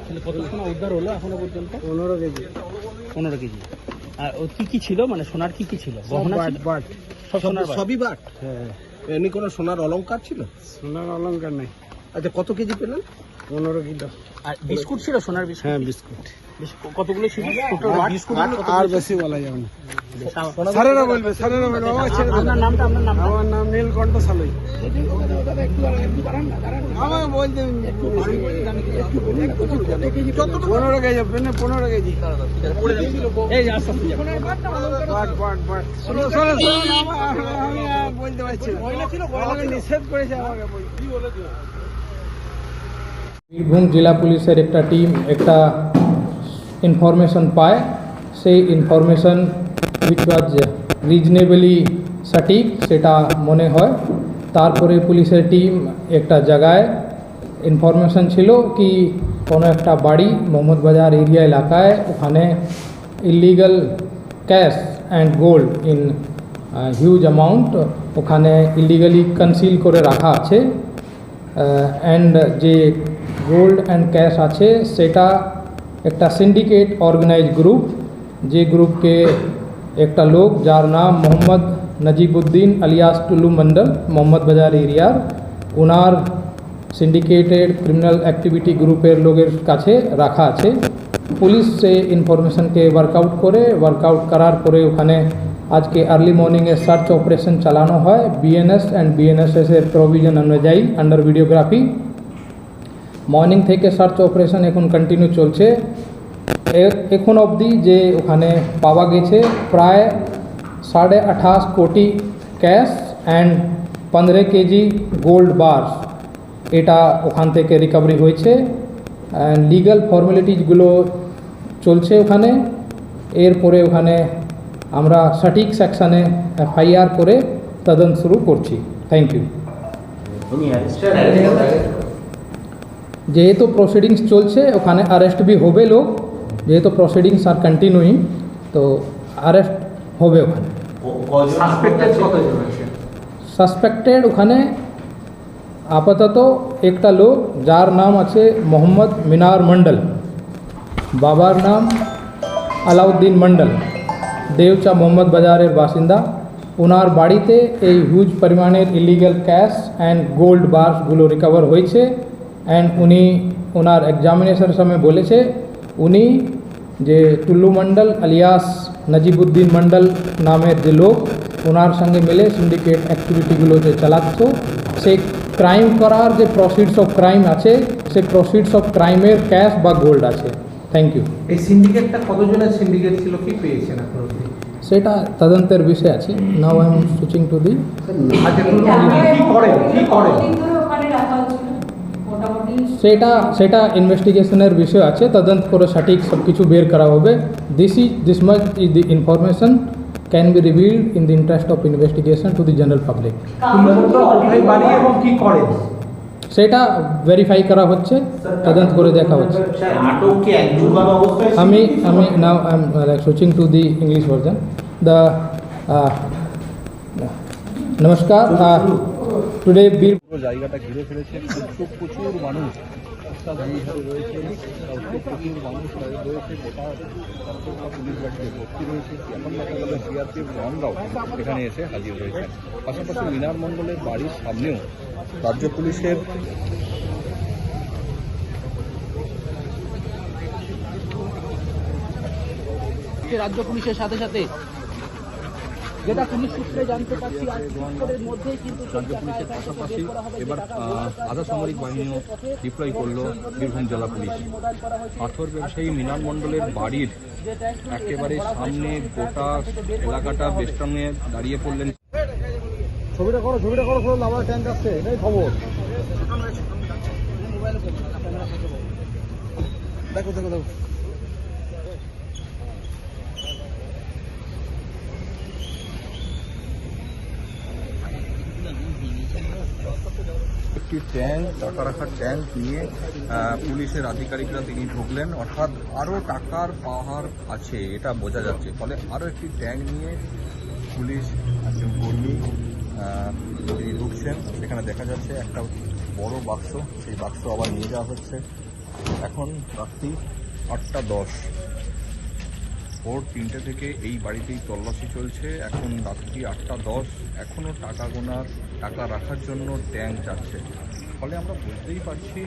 তাহলে কত সোনা উদ্ধার হলো এখনো পর্যন্ত? 15 কেজি। 15 কেজি। আর ও কি কি ছিল, মানে সোনার কি কি ছিল? গহনা ছিল? বাট। সব সোনার বাট? সবই বাট। হ্যাঁ, এমনি কোনো সোনার অলংকার ছিল? সোনার অলংকার নেই। আচ্ছা, কত কেজি পেলেন? 15 কিলো। আর বিস্কুট ছিল, সোনার বিস্কুট? হ্যাঁ, বিস্কুট। কতগুলো ছিল টোটাল বিস্কুট? আর বেশি বলা যাবে না। আপনার স্যারেরা বলবে, স্যারেরা বলবে। নামটা? আমার নাম নীলকণ্ঠ সালই। আমার বলতে 15 কেজি, 15 কেজি। এই যে আস্তে আস্তে বাট। শোনো, আমি আর বলতে পারছি না। আমাকে নিষেধ করেছে আমাকে বলতে। বীরভূম জেলা পুলিশের একটা টিম একটা ইনফরমেশন পায়, সেই ইনফরমেশন উইচ ওয়াজ রিজনেবলি সঠিক সেটা মনে হয়। তারপরে পুলিশের টিম একটা জায়গায় ইনফরমেশন ছিল কি কোনো একটা বাড়ি মোহাম্মদ বাজার এরিয়া এলাকায়, ওখানে illegal cash and gold in huge amount ওখানে ইলিগালি কনসিল করে রাখা আছে। অ্যান্ড যে গোল্ড অ্যান্ড ক্যাশ আছে সেটা একটা সিন্ডিকেট অর্গানাইজ গ্রুপ, যে গ্রুপকে একটা লোক যার নাম মোহাম্মদ নজিবুদ্দিন আলিয়াস টুল্লু মন্ডল, মোহাম্মদ বাজার এরিয়ার, ওনার সিন্ডিকেটেড ক্রিমিনাল অ্যাক্টিভিটি গ্রুপের লোকের কাছে রাখা আছে। পুলিশ সে ইনফরমেশনকে ওয়ার্কআউট করার পরে ওখানে আজকে আর্লি মর্নিংয়ে সার্চ অপারেশন চালানো হয় বিএনএস অ্যান্ড বিএনএসএসের প্রভিশন অনুযায়ী আন্ডার ভিডিওগ্রাফি। মর্নিং থেকে সার্চ অপারেশন এখন কন্টিনিউ চলছে। এখন অবধি যে ওখানে পাওয়া গেছে প্রায় 28.5 কোটি cash and 15 KG gold bars, এটা ওখান থেকে রিকভারি হয়েছে। অ্যান্ড লিগাল ফর্মালিটিসগুলো চলছে ওখানে। এরপরে ওখানে আমরা সঠিক সেকশানে এফআইআর করে তদন্ত শুরু করছি। Thank you. যেহেতু প্রসিডিংস চলছে ওখানে অ্যারেস্ট भी হবে লোক, যেহেতু প্রসিডিংস আর কন্টিনিউইং, তো অ্যারেস্ট হবে ওখানে। সাসপেক্টেড ওখানে আপাতত একটা লোক যার নাম আছে মোহাম্মদ মিনার মন্ডল, বাবার নাম আলাউদ্দিন মন্ডল, দেওচা মোহাম্মদ বাজারের বাসিন্দা। ওনার বাড়িতে এই হিউজ পরিমাণের ইলিগাল ক্যাশ অ্যান্ড গোল্ড বার্সগুলো রিকভার হয়েছে। অ্যান্ড উনি ওনার এক্সামিনেশনের সময় বলেছে উনি যে টুল্লু মন্ডল আলিয়াস নজিবুদ্দিন মন্ডল নামের যে লোক, ওনার সঙ্গে মিলে সিন্ডিকেট অ্যাক্টিভিটিগুলো যে চালাতো, সেই ক্রাইম করার যে প্রসিডস অফ ক্রাইম আছে, সেই প্রসিডস অফ ক্রাইমের ক্যাশ বা গোল্ড আছে। Thank you. এই সিন্ডিকেটটা কতজনের সিন্ডিকেট ছিল, কি পেয়েছেন আপনারা? সেটা তদন্তের বিষয় আছে। Now I am switching to the সেটা ইনভেস্টিগেশনের বিষয় আছে, তদন্ত করে সঠিক সব কিছু বের করা হবে। This much is the information can be revealed in the interest of investigation to the general public. এবং কি করেন সেটা ভেরিফাই করা হচ্ছে, তদন্ত করে দেখা হচ্ছে। আমি now I am switching to the English version. The নমস্কার, টুডে বীর জায়গাটা ঘিরে ফেলেছে, প্রচুর মানুষ রয়েছে, প্রচুর মানুষ রয়েছে, গোটা পুলিশ বাড়িতে ভর্তি রয়েছে। এখন দেখা গেল সিআরপিএফ জওয়ানরাও এখানে এসে হাজির হয়েছে। পাশাপাশি মিনার মণ্ডলের বাড়ির সামনেও রাজ্য পুলিশের সাথে সাথে যেটা পুলিশ সূত্রে জানতে পারছি মধ্যেই কিন্তু রাজ্য পুলিশের পাশাপাশি এবার আধা সামরিক বাহিনীও ডিপ্লয় করলো বীরভূম জেলা পুলিশ। পাথর ব্যবসায়ী মিনার মণ্ডলের বাড়ির একেবারে সামনে গোটা এলাকাটা বেষ্টনে দাঁড়িয়ে পড়লেন। ছবিটা করো, লাভার ট্যাঙ্ক আসছে, এটাই খবর। দেখো একটি ট্যাঙ্ক, টাকা রাখার ট্যাঙ্ক নিয়ে পুলিশের আধিকারিকরা তিনি ঢুকলেন। অর্থাৎ আরও টাকার পাহাড় আছে এটা বোঝা যাচ্ছে। ফলে আরও একটি ট্যাঙ্ক নিয়ে পুলিশ একজন কর্মী তিনি ঢুকছেন। সেখানে দেখা যাচ্ছে একটা বড় বাক্স, সেই বাক্স আবার নিয়ে যাওয়া হচ্ছে। এখন রাত্রি 8:10, ভোর 3টে থেকে এই বাড়িতেই তল্লাশি চলছে। এখন রাত্রি 8:10, এখনও টাকা রাখার জন্য ট্যাঙ্ক যাচ্ছে। ফলে আমরা বুঝতেই পারছি